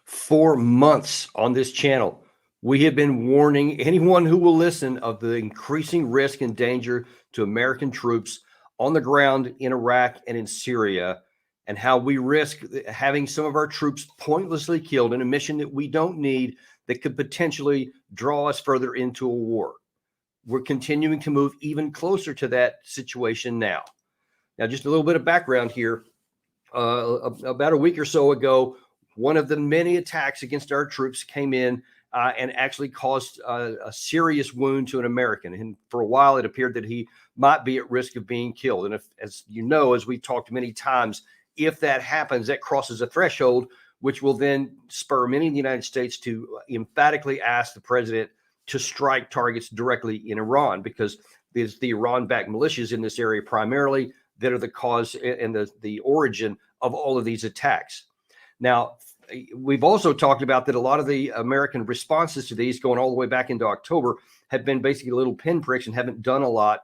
For months on this channel, we have been warning anyone who will listen of the increasing risk and danger to American troops on the ground in Iraq and in Syria, and how we risk having some of our troops pointlessly killed in a mission that we don't need, that could potentially draw us further into a war. We're continuing to move even closer to that situation now. Now, just a little bit of background here. About a week or so ago, one of the many attacks against our troops came in and actually caused a serious wound to an American. And for a while, it appeared that he might be at risk of being killed. And if, as you know, as we've talked many times, if that happens, that crosses a threshold, which will then spur many in the United States to emphatically ask the president to strike targets directly in Iran, because there's the Iran-backed militias in this area primarily that are the cause and the origin of all of these attacks. Now, we've also talked about that a lot of the American responses to these, going all the way back into October, have been basically little pinpricks and haven't done a lot,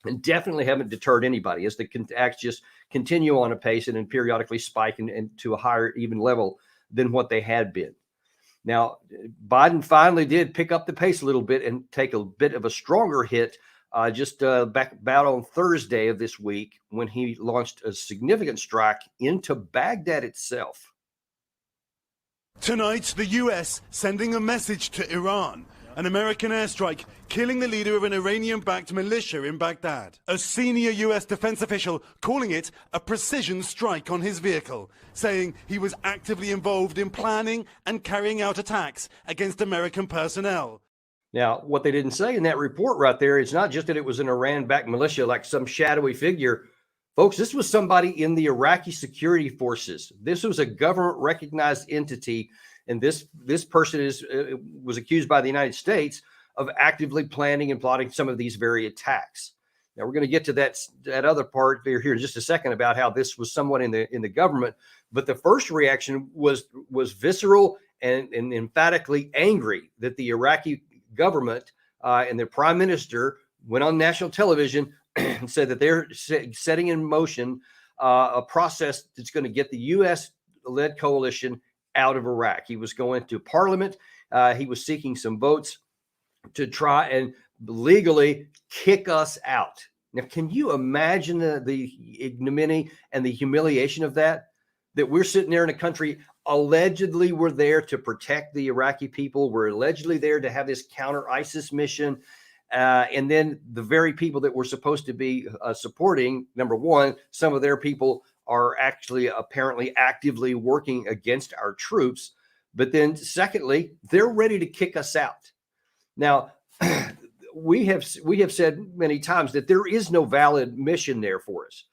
and definitely haven't deterred anybody, as the attacks just continue on a pace and then periodically spike and to a higher even level than what they had been. Now, Biden finally did pick up the pace a little bit and take a bit of a stronger hit back about on Thursday of this week, when he launched a significant strike into Baghdad itself. Tonight, the US sending a message to Iran. An American airstrike killing the leader of an Iranian-backed militia in Baghdad. A senior US defense official calling it a precision strike on his vehicle, saying he was actively involved in planning and carrying out attacks against American personnel. Now, what they didn't say in that report right there is not just that it was an Iran-backed militia like some shadowy figure. Folks, this was somebody in the Iraqi security forces. This was a government-recognized entity, and this person was accused by the United States of actively planning and plotting some of these very attacks. Now, we're going to get to that other part here in just a second about how this was someone in the government. But the first reaction was visceral and emphatically angry that the Iraqi government and their prime minister went on national television and said that they're setting in motion a process that's going to get the U.S.-led coalition out of Iraq. He was going to Parliament. He was seeking some votes to try and legally kick us out. Now, can you imagine the ignominy and the humiliation of that? That we're sitting there in a country, allegedly we're there to protect the Iraqi people. We're allegedly there to have this counter ISIS mission. And then the very people that we're supposed to be supporting, number one, some of their people are actually apparently actively working against our troops. But then secondly, they're ready to kick us out. Now, we have said many times that there is no valid mission there for us.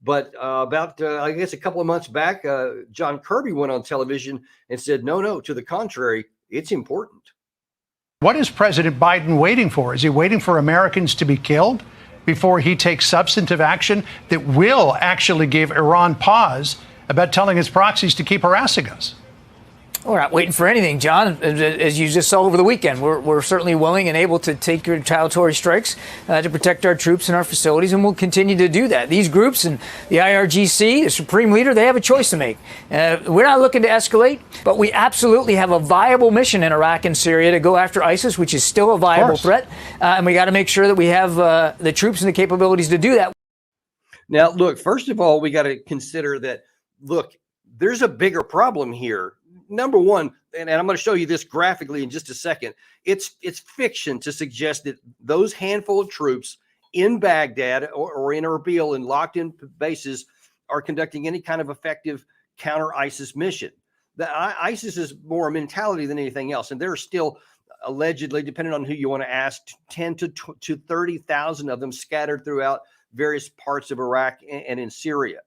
But I guess a couple of months back, John Kirby went on television and said, no, to the contrary, it's important. What is President Biden waiting for? Is he waiting for Americans to be killed before he takes substantive action that will actually give Iran pause about telling its proxies to keep harassing us? We're not waiting for anything, John. As you just saw over the weekend, we're certainly willing and able to take retaliatory strikes to protect our troops and our facilities, and we'll continue to do that. These groups and the IRGC, the Supreme Leader, they have a choice to make. We're not looking to escalate, but we absolutely have a viable mission in Iraq and Syria to go after ISIS, which is still a viable threat, and we got to make sure that we have the troops and the capabilities to do that. Now, look, first of all, we got to consider that, look, there's a bigger problem here. Number one, and I'm going to show you this graphically in just a second, it's fiction to suggest that those handful of troops in Baghdad or in Erbil and locked in bases are conducting any kind of effective counter ISIS mission. ISIS is more a mentality than anything else. And there are still allegedly, depending on who you want to ask, 10 to 30,000 of them scattered throughout various parts of Iraq and in Syria.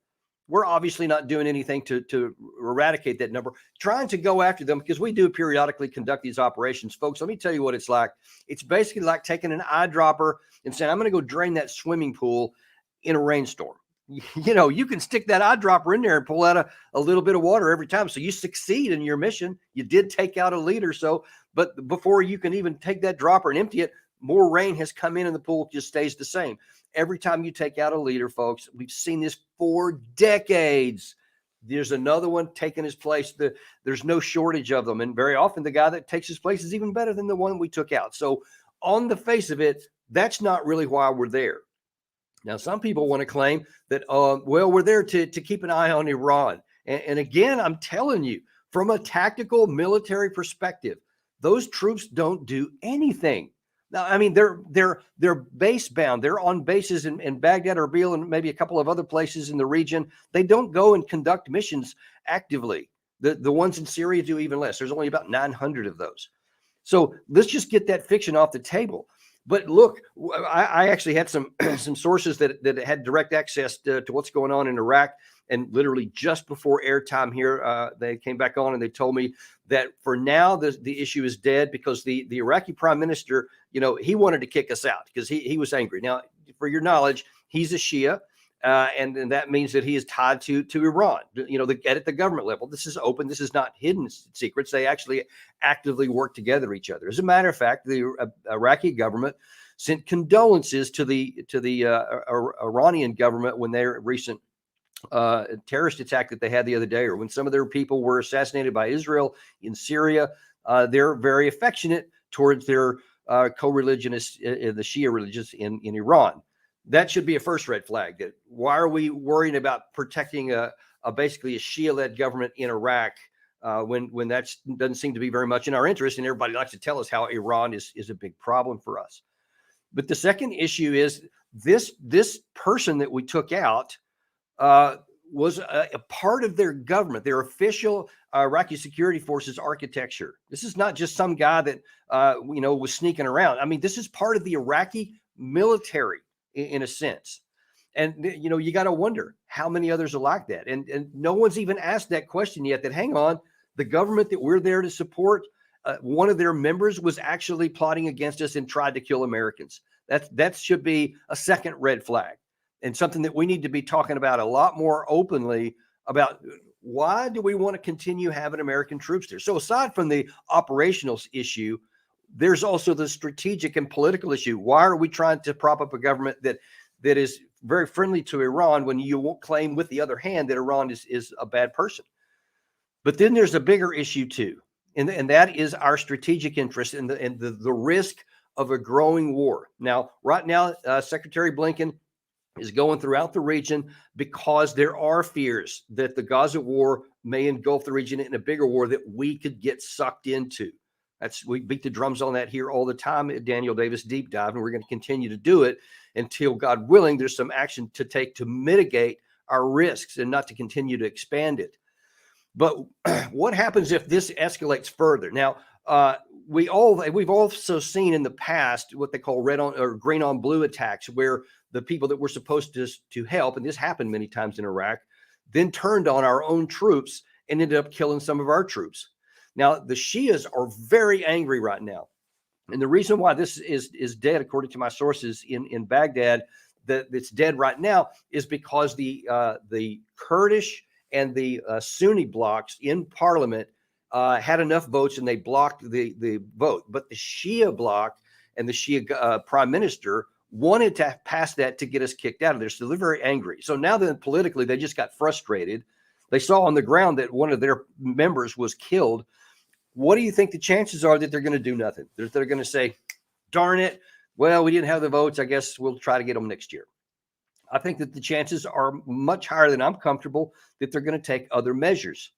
We're obviously not doing anything to eradicate that number, trying to go after them, because we do periodically conduct these operations. Folks, let me tell you what it's like. It's basically like taking an eyedropper and saying, I'm going to go drain that swimming pool in a rainstorm. You know, you can stick that eyedropper in there and pull out a little bit of water every time. So you succeed in your mission. You did take out a leader. But before you can even take that dropper and empty it, more rain has come in and the pool just stays the same. Every time you take out a leader, folks, we've seen this for decades. There's another one taking his place. There's no shortage of them. And very often the guy that takes his place is even better than the one we took out. So on the face of it, that's not really why we're there. Now, some people want to claim that, well, we're there to keep an eye on Iran. And again, I'm telling you, from a tactical military perspective, those troops don't do anything. Now, I mean, they're base bound. They're on bases in Baghdad, Erbil, and maybe a couple of other places in the region. They don't go and conduct missions actively. The ones in Syria do even less. There's only about 900 of those. So let's just get that fiction off the table. But look, I actually had some some sources that had direct access to what's going on in Iraq. And literally just before airtime here, they came back on and they told me that for now, the issue is dead because the Iraqi prime minister, he wanted to kick us out because he was angry. Now, for your knowledge, he's a Shia. And that means that he is tied to Iran, at the government level. This is open. This is not hidden secrets. They actually actively work together each other. As a matter of fact, the Iraqi government sent condolences to the Iranian government when their recent terrorist attack that they had the other day, or when some of their people were assassinated by Israel in Syria. They're very affectionate towards their co-religionists, the Shia religions in Iran. That should be a first red flag. That why are we worrying about protecting basically a Shia-led government in Iraq when that doesn't seem to be very much in our interest, and everybody likes to tell us how Iran is a big problem for us. But the second issue is this person that we took out was a part of their government, their official Iraqi security forces architecture. This is not just some guy that was sneaking around. I mean, this is part of the Iraqi military in a sense. And, you got to wonder how many others are like that. And no one's even asked that question yet, that hang on, the government that we're there to support, one of their members was actually plotting against us and tried to kill Americans. That should be a second red flag, and something that we need to be talking about a lot more openly about. Why do we want to continue having American troops there? So aside from the operational issue, there's also the strategic and political issue. Why are we trying to prop up a government that is very friendly to Iran when you won't claim with the other hand that Iran is a bad person? But then there's a bigger issue too, and that is our strategic interest in the risk of a growing war. Now, right now, Secretary Blinken is going throughout the region because there are fears that the Gaza war may engulf the region in a bigger war that we could get sucked into. We beat the drums on that here all the time at Daniel Davis Deep Dive, and we're going to continue to do it until, God willing, there's some action to take to mitigate our risks and not to continue to expand it. But what happens if this escalates further? Now, we've also seen in the past what they call red on or green on blue attacks, where the people that were supposed to help, and this happened many times in Iraq, then turned on our own troops and ended up killing some of our troops. Now, the Shias are very angry right now. And the reason why this is dead, according to my sources in Baghdad, that it's dead right now is because the Kurdish and the Sunni blocs in parliament had enough votes and they blocked the vote. But the Shia bloc and the Shia prime minister wanted to pass that to get us kicked out of there. So they're very angry. So now then politically, they just got frustrated. They saw on the ground that one of their members was killed. What do you think the chances are that they're going to do nothing? They're going to say, darn it, well, we didn't have the votes. I guess we'll try to get them next year. I think that the chances are much higher than I'm comfortable that they're going to take other measures,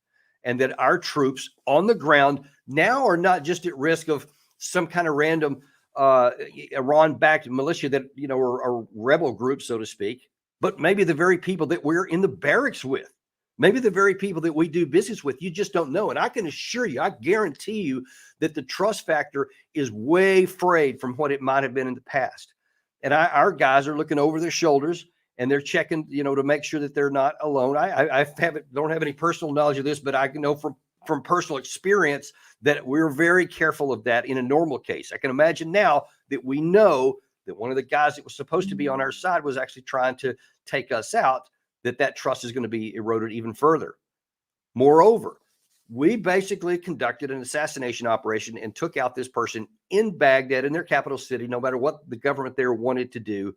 and that our troops on the ground now are not just at risk of some kind of random Iran-backed militia that, are rebel groups, so to speak, but maybe the very people that we're in the barracks with. Maybe the very people that we do business with, you just don't know. And I can assure you, I guarantee you that the trust factor is way frayed from what it might have been in the past. And our guys are looking over their shoulders and they're checking, to make sure that they're not alone. I don't have any personal knowledge of this, but I know from personal experience that we're very careful of that in a normal case. I can imagine now that we know that one of the guys that was supposed to be on our side was actually trying to take us out, that trust is going to be eroded even further. Moreover, we basically conducted an assassination operation and took out this person in Baghdad, in their capital city, no matter what the government there wanted to do.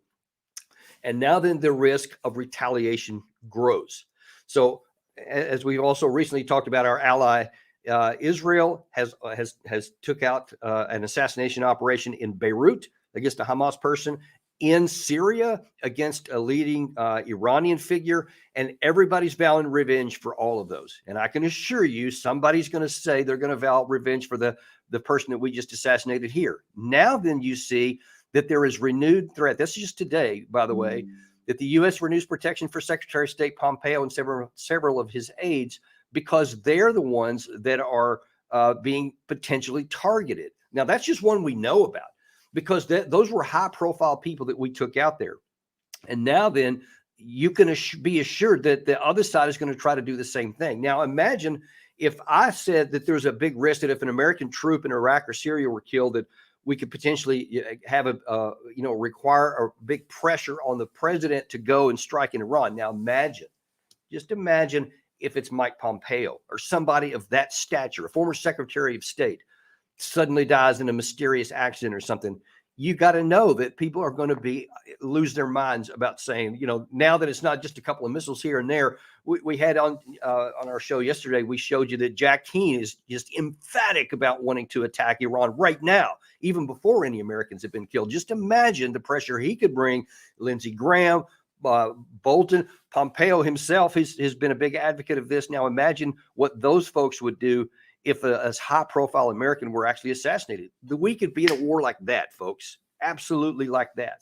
And now then the risk of retaliation grows. So as we've also recently talked about, our ally Israel has took out an assassination operation in Beirut against a Hamas person, in Syria against a leading Iranian figure, and everybody's vowing revenge for all of those. And I can assure you, somebody's going to say they're going to vow revenge for the person that we just assassinated here. Now, then you see that there is renewed threat. This is just today, by the way, that the U.S. renews protection for Secretary of State Pompeo and several of his aides, because they're the ones that are being potentially targeted. Now, that's just one we know about, because those were high-profile people that we took out there. And now then, you can be assured that the other side is going to try to do the same thing. Now, imagine if I said that there's a big risk that if an American troop in Iraq or Syria were killed, that we could potentially have require a big pressure on the president to go and strike in Iran. Now, just imagine if it's Mike Pompeo or somebody of that stature, a former Secretary of State, suddenly dies in a mysterious accident or something. You got to know that people are going to lose their minds about saying, now that it's not just a couple of missiles here and there. We had on our show yesterday, we showed you that Jack Keane is just emphatic about wanting to attack Iran right now, even before any Americans have been killed. Just imagine the pressure he could bring. Lindsey Graham, Bolton, Pompeo himself has been a big advocate of this. Now imagine what those folks would do if a high-profile American were actually assassinated. We could be in a war like that, folks, absolutely like that.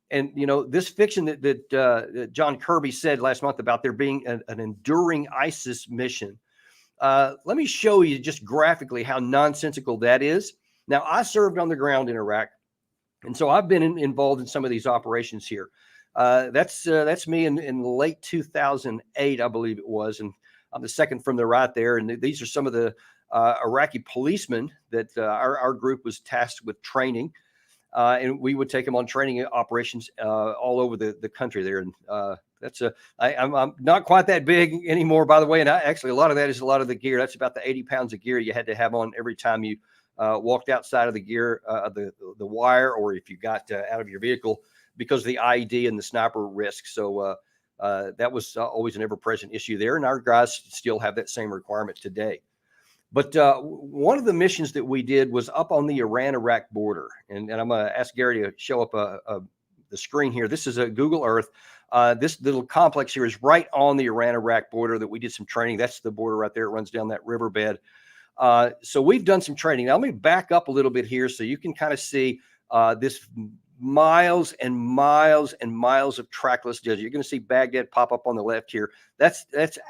And, this fiction that John Kirby said last month about there being an enduring ISIS mission, let me show you just graphically how nonsensical that is. Now, I served on the ground in Iraq, and so I've been involved in some of these operations here. That's me in late 2008, I believe it was, and I'm the second from the right there. And these are some of the Iraqi policemen that our group was tasked with training. And we would take them on training operations all over the country there. And I'm not quite that big anymore, by the way. And actually, a lot of that is a lot of the gear. That's about the 80 pounds of gear you had to have on every time you walked outside of the gear, the wire, or if you got out of your vehicle, because of the IED and the sniper risk. So that was always an ever-present issue there, and our guys still have that same requirement today. But one of the missions that we did was up on the Iran-Iraq border, and I'm going to ask Gary to show up the screen here. This is a Google Earth. This little complex here is right on the Iran-Iraq border that we did some training. That's the border right there. It runs down that riverbed. So we've done some training. Now, let me back up a little bit here so you can kind of see this miles and miles and miles of trackless desert. You're going to see Baghdad pop up on the left here. That's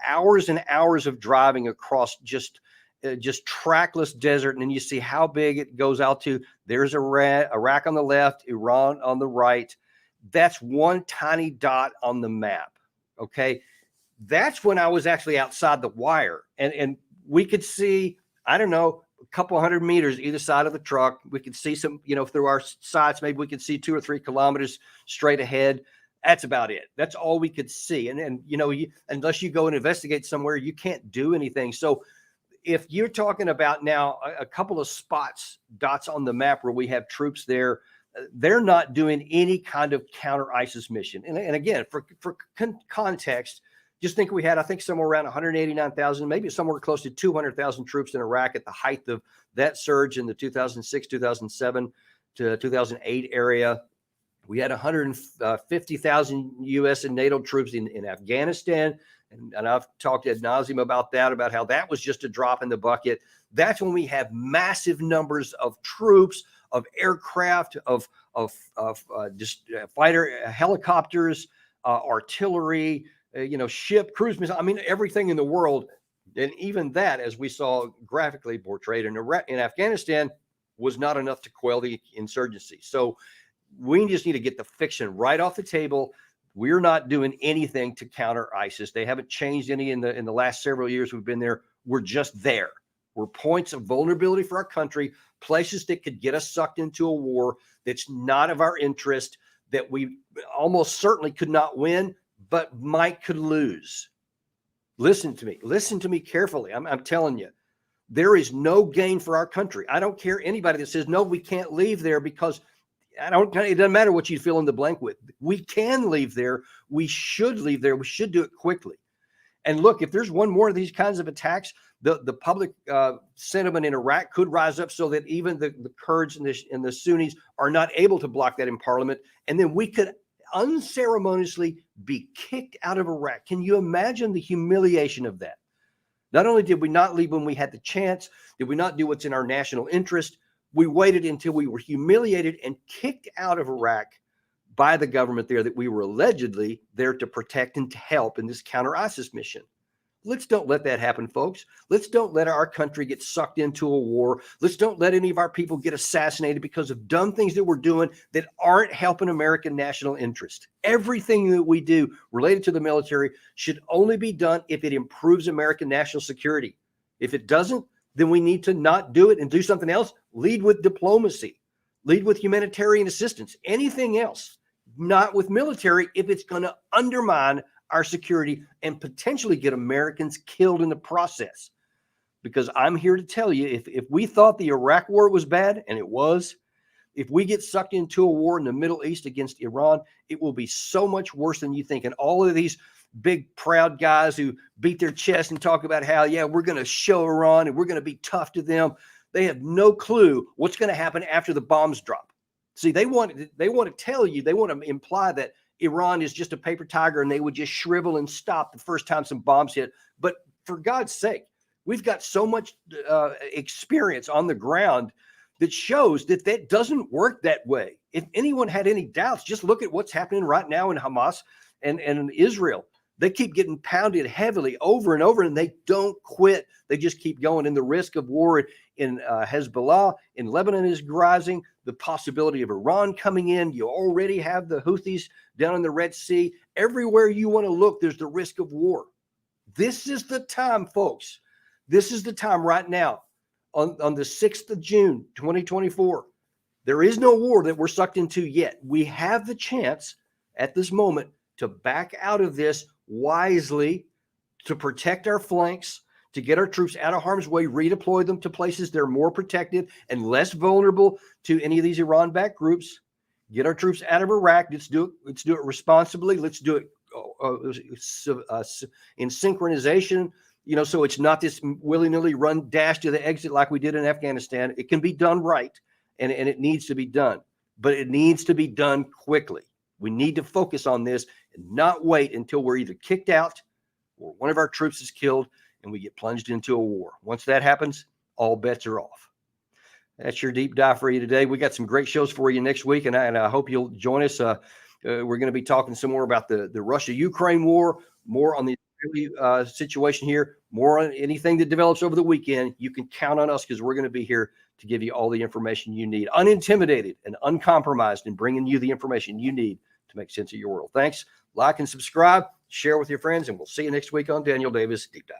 hours and hours of driving across just trackless desert. And then you see how big it goes out to. There's Iraq on the left, Iran on the right. That's one tiny dot on the map. Okay. That's when I was actually outside the wire, and we could see, I don't know, a couple 100 meters either side of the truck. We could see some, through our sights, maybe we could see 2 or 3 kilometers straight ahead. That's about it. That's all we could see. And unless you go and investigate somewhere, you can't do anything. So if you're talking about now a couple of dots on the map where we have troops there, they're not doing any kind of counter ISIS mission. And again, for context, just think we had, I think, somewhere around 189,000, maybe somewhere close to 200,000 troops in Iraq at the height of that surge in the 2006, 2007 to 2008 area. We had 150,000 U.S. and NATO troops in Afghanistan. And I've talked ad nauseum about that, about how that was just a drop in the bucket. That's when we have massive numbers of troops, of aircraft, of fighter helicopters, artillery, ship, cruise missiles. I mean, everything in the world. And even that, as we saw graphically portrayed in Afghanistan, was not enough to quell the insurgency. So we just need to get the fiction right off the table. We're not doing anything to counter ISIS. They haven't changed any in the last several years we've been there. We're just there. We're points of vulnerability for our country, places that could get us sucked into a war that's not of our interest, that we almost certainly could not win, but could lose. Listen to me carefully. I'm telling you, there is no gain for our country. I don't care anybody that says, no, we can't leave there, because it doesn't matter what you fill in the blank with. We can leave there. We should leave there. We should do it quickly. And look, if there's one more of these kinds of attacks, the public sentiment in Iraq could rise up so that even the Kurds and the Sunnis are not able to block that in parliament. And then we could unceremoniously be kicked out of Iraq. Can you imagine the humiliation of that? Not only did we not leave when we had the chance, did we not do what's in our national interest, we waited until we were humiliated and kicked out of Iraq by the government there that we were allegedly there to protect and to help in this counter-ISIS mission. Let's don't let that happen, folks. Let's don't let our country get sucked into a war. Let's don't let any of our people get assassinated because of dumb things that we're doing that aren't helping American national interest. Everything that we do related to the military should only be done if it improves American national security. If it doesn't, then we need to not do it and do something else. Lead with diplomacy. Lead with humanitarian assistance. Anything else, not with military, if it's going to undermine our security and potentially get Americans killed in the process. Because I'm here to tell you, if we thought the Iraq war was bad, and it was, if we get sucked into a war in the Middle East against Iran, it will be so much worse than you think. And all of these big, proud guys who beat their chest and talk about how, yeah, we're going to show Iran and we're going to be tough to them, they have no clue what's going to happen after the bombs drop. See, they want to tell you, they want to imply that Iran is just a paper tiger and they would just shrivel and stop the first time some bombs hit. But for God's sake, we've got so much experience on the ground that shows that that doesn't work that way. If anyone had any doubts, just look at what's happening right now in Hamas and in Israel. They keep getting pounded heavily over and over, and they don't quit. They just keep going. And the risk of war in Hezbollah in Lebanon is rising. The possibility of Iran coming in. You already have the Houthis down in the Red Sea. Everywhere you want to look, there's the risk of war. This is the time, folks. This is the time right now on the 6th of June, 2024. There is no war that we're sucked into yet. We have the chance at this moment to back out of this wisely, to protect our flanks, to get our troops out of harm's way, redeploy them to places they're more protected and less vulnerable to any of these Iran-backed groups. Get our troops out of Iraq. Let's do it responsibly. Let's do it in synchronization, so it's not this willy-nilly run dash to the exit like we did in Afghanistan. It can be done right, and it needs to be done, but it needs to be done quickly. We need to focus on this and not wait until we're either kicked out or one of our troops is killed and we get plunged into a war. Once that happens, all bets are off. That's your deep dive for you today. We got some great shows for you next week, and I hope you'll join us. We're going to be talking some more about the Russia-Ukraine war, more on the Israeli situation here, more on anything that develops over the weekend. You can count on us because we're going to be here to give you all the information you need, unintimidated and uncompromised, in bringing you the information you need to make sense of your world. Thanks. Like and subscribe, share with your friends, and we'll see you next week on Daniel Davis Deep Dive.